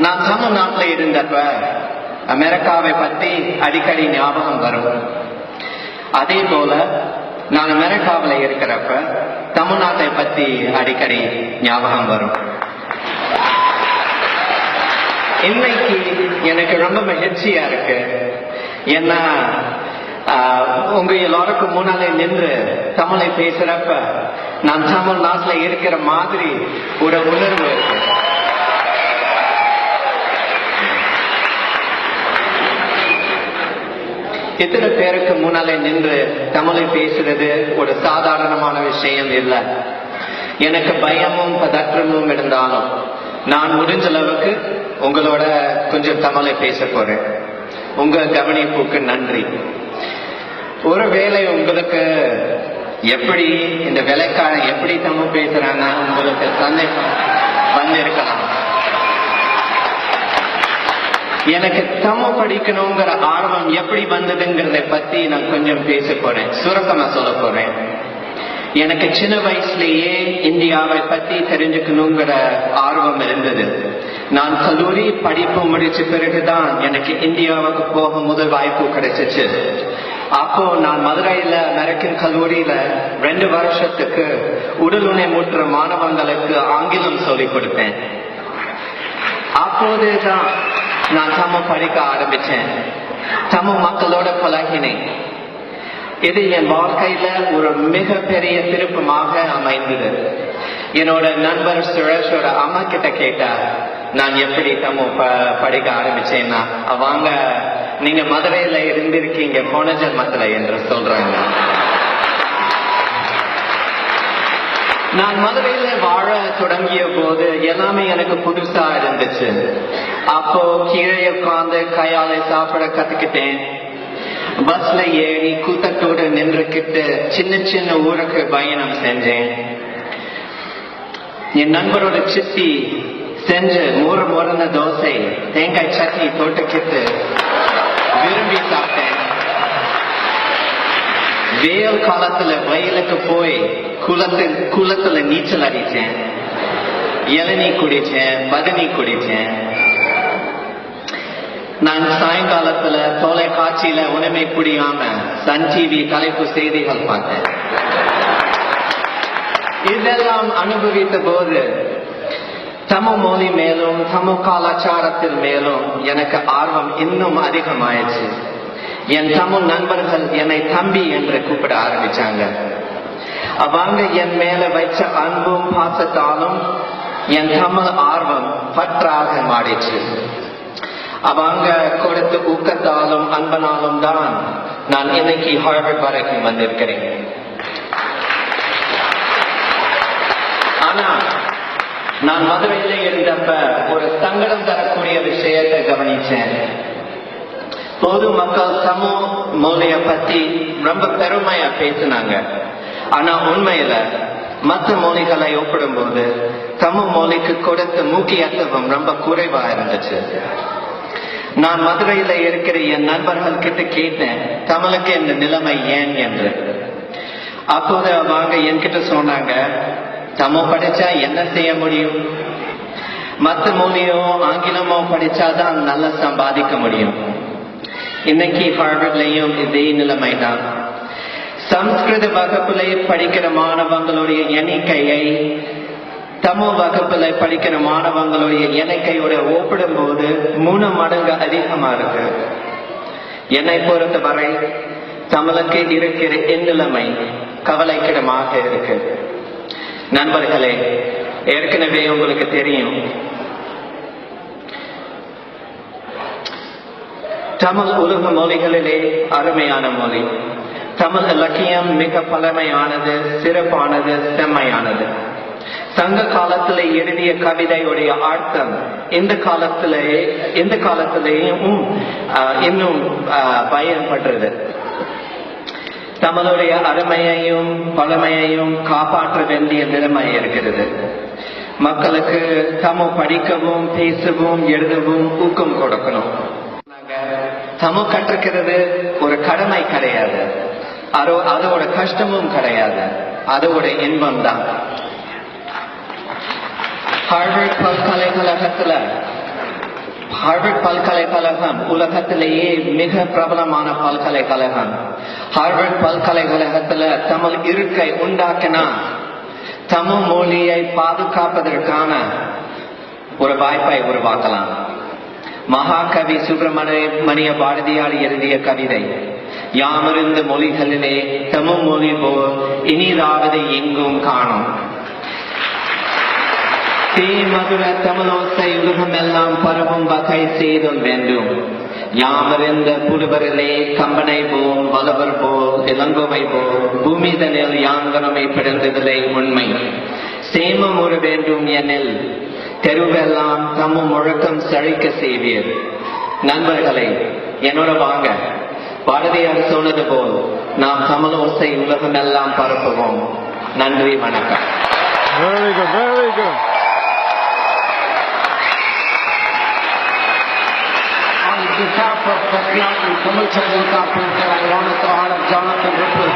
நான் தமிழ்நாட்டில் இருந்தப்ப அமெரிக்காவை பத்தி அடிக்கடி ஞாபகம் வரும். அதே போல நான் அமெரிக்காவில் இருக்கிறப்ப தமிழ்நாட்டை பத்தி அடிக்கடி ஞாபகம் வரும். இன்னைக்கு எனக்கு ரொம்ப மகிழ்ச்சியா இருக்கு. ஏன்னா உங்க எல்லாருக்கும் முன்னாலே நின்று தமிழை பேசுறப்ப நான் தமிழ்நாட்டுல இருக்கிற மாதிரி ஒரு உணர்வு இருக்கு. இத்தனை பேருக்கு முன்னாலே நின்று தமிழை பேசுறது ஒரு சாதாரணமான விஷயம் இல்லை. எனக்கு பயமும் பதற்றமும் இருந்தாலும் நான் முடிஞ்ச அளவுக்கு உங்களோட கொஞ்சம் தமிழை பேச போறேன். உங்க கவனிப்புக்கு நன்றி. ஒருவேளை உங்களுக்கு எப்படி இந்த வேலைக்காரன் எப்படி தமிழ் பேசுறாங்க உங்களுக்கு சந்தேகம் வந்திருக்கலாம். எனக்கு தமிழ் படிக்கணுங்கிற ஆர்வம் எப்படி வந்ததுங்கிறத பத்தி நான் கொஞ்சம் பேச போறேன். சுருக்கமா சொல்ல போறேன். எனக்கு சின்ன வயசுலேயே இந்தியாவை பத்தி தெரிஞ்சுக்கணுங்கிற ஆர்வம் இருந்தது. நான் கல்லூரி படிப்பு முடிச்ச பிறகுதான் எனக்கு இந்தியாவுக்கு போக முதல் வாய்ப்பு கிடைச்சிச்சு. அப்போ நான் மதுரையில அமெரிக்கன் கல்லூரியில 2 வருஷத்துக்கு உடலுணை முற்ற மாணவர்களுக்கு ஆங்கிலம் சொல்லிக் கொடுத்தேன். அப்போதுதான் நான் தமிழ் படிக்க ஆரம்பிச்சேன். தமிழ் மக்களோட பழகினேன். இது என் வாழ்க்கையில ஒரு மிகப்பெரிய திருப்பமாக அமைந்தது. என்னோட நண்பர் சுரேஷோட அம்மா கிட்ட கேட்டா நான் எப்படி தமிழ் படிக்க ஆரம்பிச்சேன்னா அவங்க நீங்க மதுரையில இருந்திருக்கீங்க போன ஜென்மத்துல என்று சொல்றாங்க. நான் மதுரையில வாழ தொடங்கிய போது எல்லாமே எனக்கு புதுசா இருந்துச்சு. அப்போ கீழே உட்கார்ந்து கையால சாப்பிட கத்துக்கிட்டேன். பஸ்ல ஏறி கூட்டத்தோடு நின்றுக்கிட்டு சின்ன சின்ன ஊருக்கு பயணம் செஞ்சேன். என் நண்பரோட சித்தி செஞ்சு முறன தோசை தேங்காய் சட்னி தொட்டுக்கிட்டு விரும்பி சாப்பிட்டேன். வெயில் காலத்துல வயலுக்கு போய் குளத்துல நீச்சல் அடிச்சேன். இளநீ குடிச்சேன், பதனி குடிச்சேன். நான் சாயங்காலத்துல தொலைக்காட்சியில உணவை புரியாம சன் டிவி தலைப்பு செய்திகள் பார்த்தேன். இதெல்லாம் அனுபவித்த போது தமிழ் மொழி மேலும் தமிழ் கலாச்சாரத்தின் மேலும் எனக்கு ஆர்வம் இன்னும் அதிகமாயிடுச்சு. என் தமிழ் நண்பர்கள் என்னை தம்பி என்று கூப்பிட ஆரம்பிச்சாங்க. அவங்க என் மேல வச்ச அன்பும் பாசத்தாலும் என் தமிழ் ஆர்வம் பற்றாக மாறிச்சு. அவங்க கொடுத்த ஊக்கத்தாலும் அன்பனாலும் தான் நான் இன்னைக்கு ஹார்வர்ட் வரைக்கும் வந்திருக்கிறேன். ஆனா நான் மதுரையில இருந்தப்ப ஒரு சங்கடம் தரக்கூடிய விஷயத்தை கவனிச்சேன். பொது மக்கள் தமிழ் மொழிய பத்தி ரொம்ப பெருமையா பேசினாங்க. ஆனா உண்மையில மற்ற மொழிகளை ஒப்பிடும் போது தமிழ் மொழிக்கு கொடுத்த முக்கியத்துவம் ரொம்ப குறைவா இருந்துச்சு. நான் மதுரையில இருக்கிற என் நண்பர்கள் கிட்ட கேட்டேன் தமிழுக்கு இந்த நிலைமை ஏன் என்று. அப்போது அவங்க என்கிட்ட சொன்னாங்க, தமிழ் படிச்சா என்ன செய்ய முடியும்? மற்ற மொழியோ ஆங்கிலமோ படிச்சாதான் நல்லா சம்பாதிக்க முடியும். இன்னைக்கு ஹார்வர்ட்லயும் இதே நிலைமைதான். சம்ஸ்கிருத வகுப்புல படிக்கிற மாணவங்களுடைய எண்ணிக்கையை தமிழ் வகுப்புல படிக்கிற மாணவங்களுடைய எண்ணிக்கையோட ஒப்பிடும் போது 3 மடங்கு அதிகமா இருக்கு. என்னை பொறுத்தவரை தமிழுக்கு இருக்கிற இந்நிலைமை கவலைக்கிடமாக இருக்கு. நண்பர்களே, ஏற்கனவே உங்களுக்கு தெரியும் தமிழ் உலக மொழிகளிலே அருமையான மொழி. தமிழ் இலக்கியம் மிக பழமையானது, சிறப்பானது, செம்மையானது. சங்க காலத்திலே எழுதிய கவிதையுடைய அர்த்தம் இந்த காலத்திலேயும் இன்னும் பயன்படுறது. தமிழுடைய அருமையையும் பழமையையும் காப்பாற்ற வேண்டிய நிலைமை இருக்கிறது. மக்களுக்கு தமிழ் படிக்கவும் பேசவும் எழுதவும் ஊக்கம் கொடுக்கணும். தமிழ் கற்றுக்கிறது ஒரு கடமை கிடையாது, அதோட கஷ்டமும் கிடையாது, அதோட இன்பம் தான். ஹார்வர்ட் பல்கலைக்கழகத்துல ஹார்வர்ட் பல்கலைக்கழகம் உலகத்திலேயே மிக பிரபலமான பல்கலைக்கழகம். ஹார்வர்ட் பல்கலைக்கழகத்துல தமிழ் இருக்கை உண்டாக்கினா தமிழ் மொழியை பாதுகாப்பதற்கான ஒரு வாய்ப்பை உருவாக்கலாம். மகாகவி சுப்பிரமணிய பாரதியார் எழுதிய கவிதை, யாமிருந்த மொழிகளிலே தமிழ் மொழி போல் இனிதாவது எங்கும் காணும். மதுர தமிழோசை உலகம் எல்லாம் பரவும் வகை செய்தல் வேண்டும். யாமறிந்த புலவரிலே கம்பனை போல் வளவர் போல் இளங்கோவை போல் பூமிதனில் யாங்கனமை பிறந்ததிலே உண்மை. சேமம் ஒரு வேண்டும் எனில் தெருவெல்லாம் தமிழ் முழக்கம் செழிக்க செய்வீர். நண்பர்களே, என்னோட வாங்க. பாரதியார் சொன்னது போல் நாம் தமிழோசை உலகம் எல்லாம் பரப்புவோம். நன்றி, வணக்கம். Very good, very good. On behalf of Pratyam and Tamil Children's Conference, I honor the heart of Jonathan Ripple.